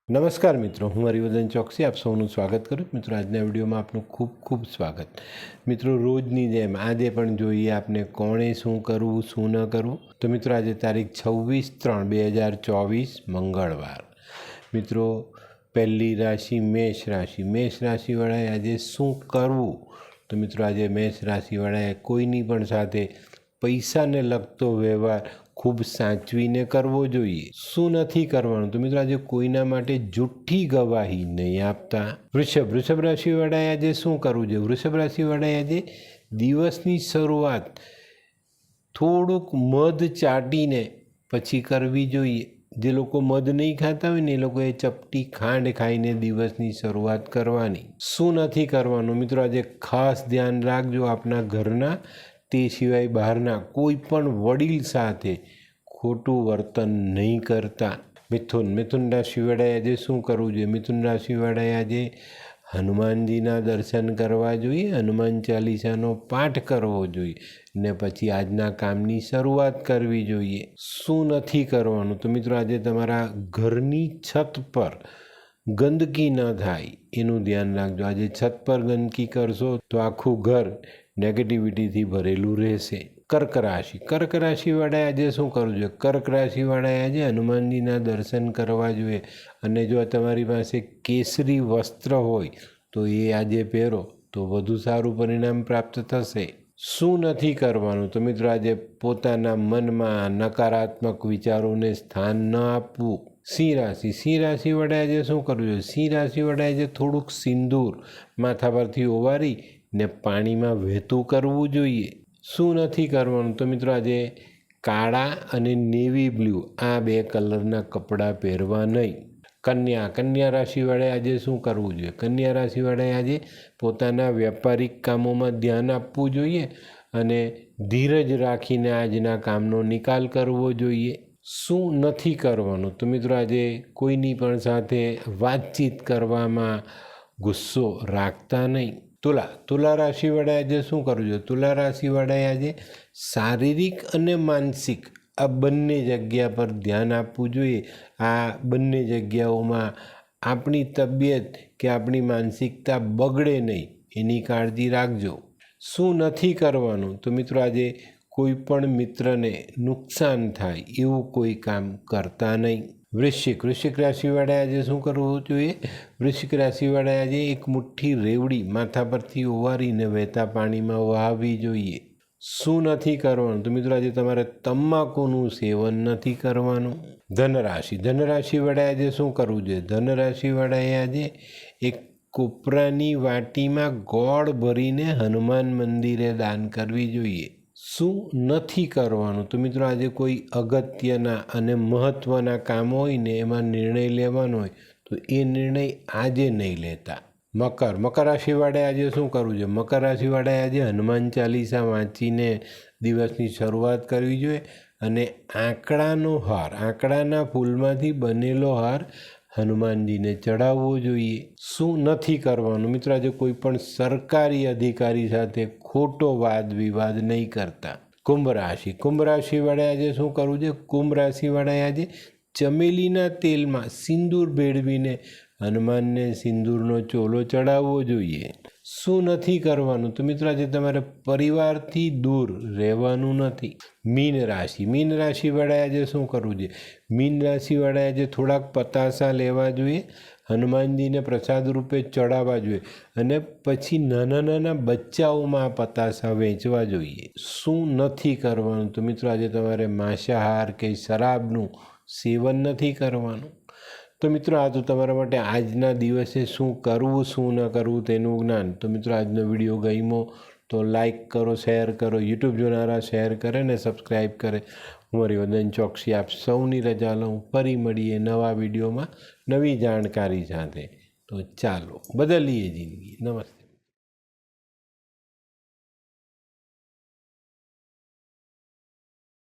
નમસ્કાર મિત્રો, હું હરિવર્ધન ચોકસી આપ સૌનું સ્વાગત કરું મિત્રો। આજના વિડીયોમાં આપનું ખૂબ ખૂબ સ્વાગત। મિત્રો, રોજની જેમ આજે પણ જોઈએ આપને કોણે શું કરવું શું ન કરવું। તો મિત્રો, આજે તારીખ 26/3/2024 મંગળવાર। મિત્રો, પહેલી રાશિ મેષ રાશિ। મેષ રાશિવાળાએ આજે શું કરવું? તો મિત્રો, આજે મેષ રાશિવાળાએ કોઈની પણ સાથે પૈસાને લગતો વ્યવહાર ખૂબ સાચવીને કરવો જોઈએ। શું નથી કરવાનું? તો મિત્રો, આજે કોઈના માટે જૂઠી ગવાહી નહીં આપતા। વૃષભ રાશિવાળાએ આજે શું કરવું જોઈએ? વૃષભ રાશિવાળાએ આજે દિવસની શરૂઆત થોડુંક મધ ચાટીને પછી કરવી જોઈએ। જે લોકો મધ નહીં ખાતા હોય ને એ લોકોએ ચપટી ખાંડ ખાઈને દિવસની શરૂઆત કરવાની। શું નથી કરવાનું? મિત્રો, આજે ખાસ ધ્યાન રાખજો આપના ઘરના તે સિવાય બહારના કોઈ પણ વડીલ સાથે ખોટું વર્તન નહીં કરતા। મિથુન રાશિવાળાએ આજે શું કરવું જોઈએ? મિથુન રાશિવાળાએ આજે હનુમાનજીના દર્શન કરવા જોઈએ, હનુમાન ચાલીસાનો પાઠ કરવો જોઈએ ને પછી આજના કામની શરૂઆત કરવી જોઈએ। શું નથી કરવાનું? તો મિત્રો, આજે તમારા ઘરની છત પર ગંદકી ન થાય એનું ધ્યાન રાખજો। આજે છત પર ગંદકી કરશો તો આખું ઘર નેગેટિવિટીથી ભરેલું રહેશે। કર્ક રાશિવાળાએ આજે શું કરવું જોઈએ? કર્ક રાશિવાળાએ આજે હનુમાનજીના દર્શન કરવા જોઈએ અને જો તમારી પાસે કેસરી વસ્ત્ર હોય તો એ આજે પહેરો તો વધુ સારું પરિણામ પ્રાપ્ત થશે। શું નથી કરવાનું? તો મિત્રો, આજે પોતાના મનમાં નકારાત્મક વિચારોને સ્થાન ન આપવું। સિંહ રાશિવાળાએ આજે શું કરવું જોઈએ? સિંહ રાશિવાળાએ આજે થોડુંક સિંદૂર માથા પરથી ઓવારી ને પાણીમાં વહેતું કરવું જોઈએ। શું નથી કરવાનું? તો મિત્રો, આજે કાળા અને નેવી બ્લુ આ બે કલરના કપડાં પહેરવા નહીં। કન્યા રાશિવાળાએ આજે શું કરવું જોઈએ? કન્યા રાશિવાળાએ આજે પોતાના વ્યાપારિક કામોમાં ધ્યાન આપવું જોઈએ અને ધીરજ રાખીને આજના કામનો નિકાલ કરવો જોઈએ। શું નથી કરવાનું? તો મિત્રો, આજે કોઈની પણ સાથે વાતચીત કરવામાં ગુસ્સો રાખતા નહીં। તુલા રાશિવાળાએ આજે શું કરવું જોઈએ? તુલા રાશિવાળાએ આજે શારીરિક અને માનસિક આ બંને જગ્યા પર ધ્યાન આપવું જોઈએ। આ બંને જગ્યાઓમાં આપણી તબિયત કે આપણી માનસિકતા બગડે નહીં એની કાળજી રાખજો। શું નથી કરવાનું? તો મિત્રો, આજે કોઈ પણ મિત્રને નુકસાન થાય એવું કોઈ કામ કરતા નહીં। વૃશ્ચિક રાશિવાળાએ આજે શું કરવું જોઈએ? વૃશ્ચિક રાશિવાળાએ આજે એક મુઠ્ઠી રેવડી માથા પરથી ઓવારીને વહેતા પાણીમાં વહાવવી જોઈએ। શું નથી કરવાનું? તો મિત્રો, આજે તમારે તમાકુનું સેવન નથી કરવાનું। ધનરાશિવાળાએ આજે શું કરવું જોઈએ? ધનરાશિવાળાએ આજે એક કોપરાની વાટીમાં ગોળ ભરીને હનુમાન મંદિરે દાન કરવી જોઈએ। શું નથી કરવાનું? તો મિત્રો, આજે કોઈ અગત્યના અને મહત્ત્વના કામ હોય ને એમાં નિર્ણય લેવાનો હોય તો એ નિર્ણય આજે નહીં લેતા। મકર રાશિવાળાએ આજે શું કરવું જોઈએ? મકર રાશિવાળાએ આજે હનુમાન ચાલીસા વાંચીને દિવસની શરૂઆત કરવી જોઈએ અને આંકડાના ફૂલમાંથી બનેલો હાર હનુમાનજીને ચડાવવો જોઈએ। શું નથી કરવાનું? મિત્રો, આજે કોઈ પણ સરકારી અધિકારી સાથે ખોટો વાદ વિવાદ નહીં કરતા। કુંભ રાશિવાળાએ આજે શું કરવું જોઈએ? કુંભ રાશિવાળાએ આજે ચમેલીના તેલમાં સિંદૂર ભેળવીને હનુમાનને સિંદૂરનો ચોલો ચડાવવો જોઈએ। શું નથી કરવાનું? તો મિત્રો, આજે તમારે પરિવારથી દૂર રહેવાનું નથી। મીન રાશિવાળાએ આજે શું કરવું જોઈએ? મીન રાશિવાળાએ આજે થોડાક પતાસા લેવા જોઈએ, હનુમાનજીને પ્રસાદ રૂપે ચડાવવા જોઈએ અને પછી નાના બચ્ચાઓમાં પતાસા વેચવા જોઈએ। શું નથી કરવાનું? તો મિત્રો, આજે તમારે માંસાહાર કે શરાબનું સેવન નથી કરવાનું। તો મિત્રો, આ તો તમારા માટે આજના દિવસે શું કરવું શું ન કરવું તેનું જ્ઞાન। તો મિત્રો, આજનો વિડીયો ગમ્યો તો લાઈક કરો, શેર કરો, યુટ્યુબ જોનારા શેર કરે ને સબસ્ક્રાઈબ કરે। હું હરિવર્ધન ચોકસી આપ સૌની રજા લઉં। ફરી મળીએ નવા વિડીયોમાં નવી જાણકારી સાથે। તો ચાલો બદલીએ જિંદગી। નમસ્તે।